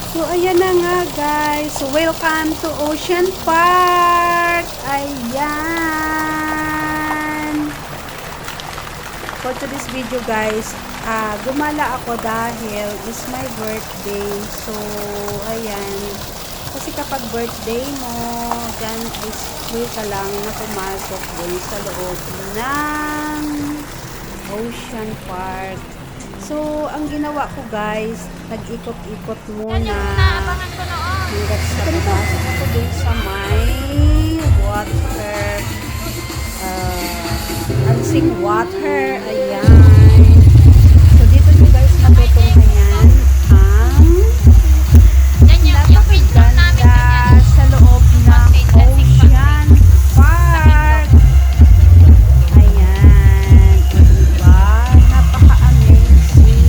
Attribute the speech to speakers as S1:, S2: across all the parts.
S1: So, ayan na nga guys. So, welcome to Ocean Park. Ayan. For today's video guys, gumala ako dahil it's my birthday. So, ayan. Kasi kapag birthday mo, dyan is free ka lang na pumasok dun sa loob ng Ocean Park. So, ang ginawa ko guys, nag-ikot-ikot muna hanggat sa pumasok ako dun sa may water, unsing water, ayan. So, dito nyo guys matutunghayan ang napakaganda sa loob ng Ocean Park. Ayan. Diba? Napaka-amazing.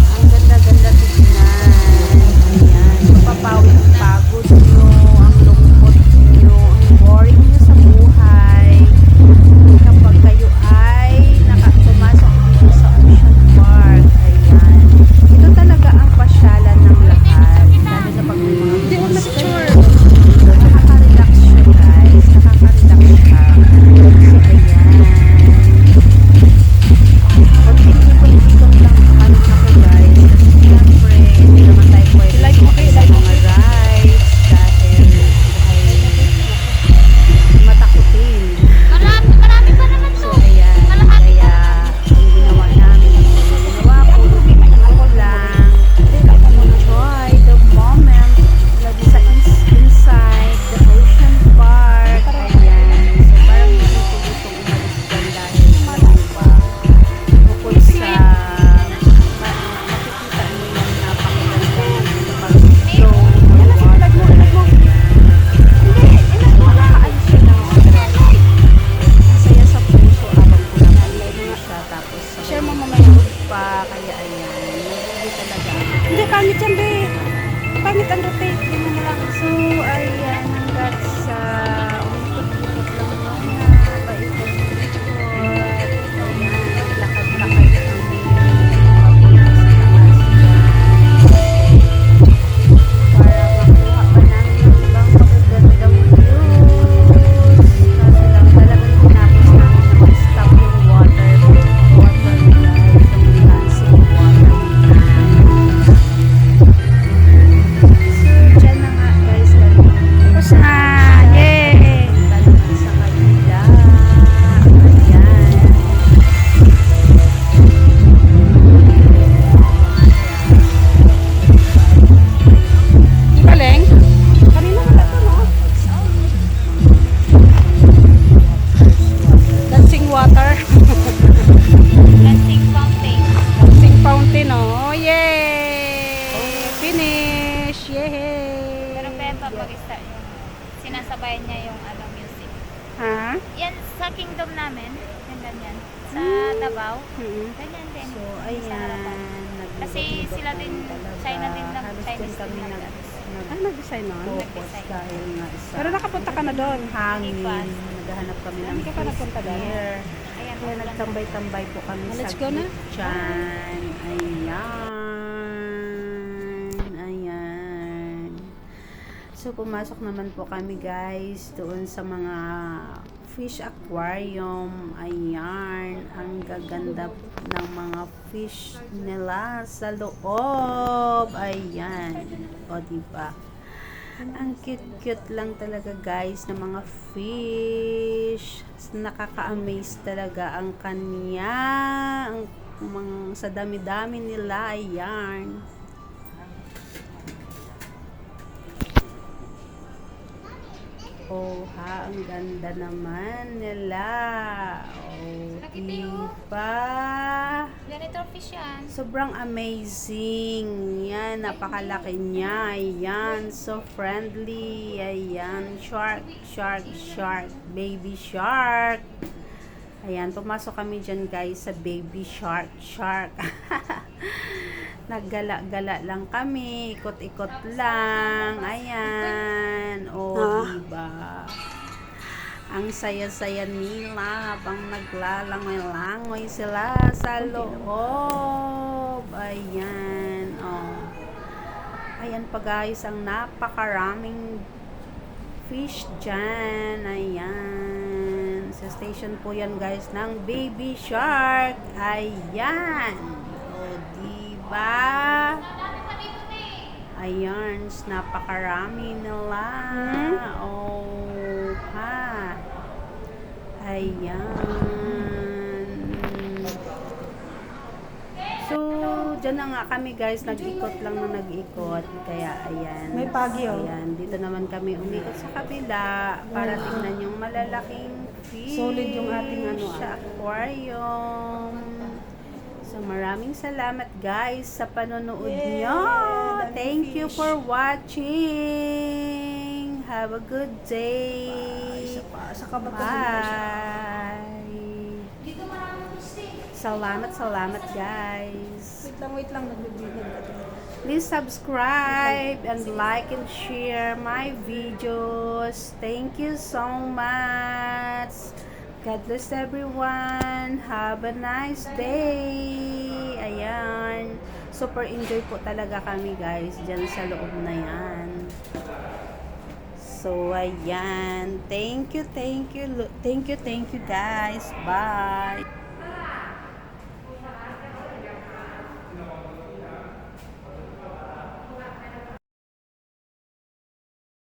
S1: Ang ganda-ganda tignan. Ayan. Mapapawi ang pagod nyo, ang lungkot nyo, ang boring nyo sa buhay. Kapag kayo ay pumasok dito sa Ocean Park. Ayan. Ito talaga ang pasyalan ng lahat. Lalo na pag may mga visitor. Nakaka-relax siya guys. Nakaka-relax siya. So, ayan. Konti-ikot lang ano ako guys. Kasi siyempre, hindi naman tayo pwede sa mga rides dahil ay matakutin.
S2: Marami pa naman to.
S1: So, ayan. Kaya, ang ginawa namin, ako lang, enjoy the moment sa inside the Ocean Park. Ayan. So, parang hindi ko gustong umalis dyan dahil marami pa. Bukod sa makikita nyo yung napakaganda pag-flow ng water. Nakakaalis siya ng stress. Masaya sa puso habang pinapaligo siya. Tapos share mo mamayod pa. Kaya ayan. Nabubi talaga ako. Hindi, pangit yan, be. Pangit ang rotate. Hindi mo na lang. So, ayan. Hanggat sa umikot-ikot lang muna. Paikot-ikot. Ayan. Lakad-lakad kami. Papunta sa taas dyan. Para makuha pa namin yung ibang magagandang views. Kaso lang talagang tinapos namin na mag-stop yung water guys. Yung dancing water. So, dyan na nga guys. Tapos na! Yay! Talagang sa kanila. Ayan. Galing? Kanina wala to, no? Dancing water.
S2: Dancing fountain.
S1: Dancing fountain, oh. Yay! Finish! Yay!
S2: Pero Peppa, pag-start yung sinasabayan niya yung music.
S1: Ha?
S2: Yan, sa kingdom namin, yung ganyan. Sa Davao, ganyan din.
S1: So,
S2: Sa harapan.
S1: ayan.
S2: Kasi sila din, China din lang,
S1: Halos
S2: Chinese
S1: din kami
S2: din lang.
S1: nag-design nun?
S2: Nag-design.
S1: Dahil nga isa.
S2: Pero
S1: Pero nakapunta ka na doon? Hangin.
S2: Ipan.
S1: Naghahanap kami ng
S3: Hindi ka pa napunta doon?
S1: beer.
S2: Ayan,
S1: Kaya nagtambay-tambay po kami
S3: Let's
S1: sa
S3: go na.
S1: dyan. Ayan. So, pumasok naman po kami guys doon sa mga fish aquarium. Ayan. Ang gaganda ng mga fish nila sa loob. Ayan. O, diba? Ang cute-cute lang talaga guys ng mga fish. Nakaka-amaze talaga ang kanya. Ang sa dami-dami nila. Ayan. Oh, ha, ang ganda naman nila. Oh, diba?
S2: Ganito fish yan.
S1: Sobrang amazing. Yan, napakalaki niya. Ayan, so friendly. Ayan, shark, shark, shark. Baby shark. Ayan, pumasok kami dyan guys sa baby shark, shark. Naggala-gala lang kami, ikot-ikot lang. Ayan. Oh, diba? Ang saya-saya nila habang naglalangoy-langoy sila sa loob. Ayan. Oh. Ayan pa guys, ang napakaraming fish dyan. Ayan. Sa station po yan guys ng Baby Shark. Ayan. O, diba? Ayan, napakarami nila. Oh, ha. Ayan. So, dyan na nga kami guys, nag-ikot lang na nag-ikot. Kaya, ayan.
S3: May pagi, oh.
S1: Ayan, dito naman kami umikot sa kabila para tingnan yung malalaking fish.
S3: Solid yung ating ano,
S1: sa aquarium. So, maraming salamat guys sa panonood nyo. Thank you for watching. Have a good day.
S3: Sa kabatasan
S1: Bye. Salamat guys.
S3: Wait lang, nagbibigyan ka.
S1: Please subscribe and like and share my videos. Thank you so much. God bless everyone. Have a nice day. Ayan. Super enjoy po talaga kami guys dyan sa loob na yan. So, ayan. Thank you guys. Bye.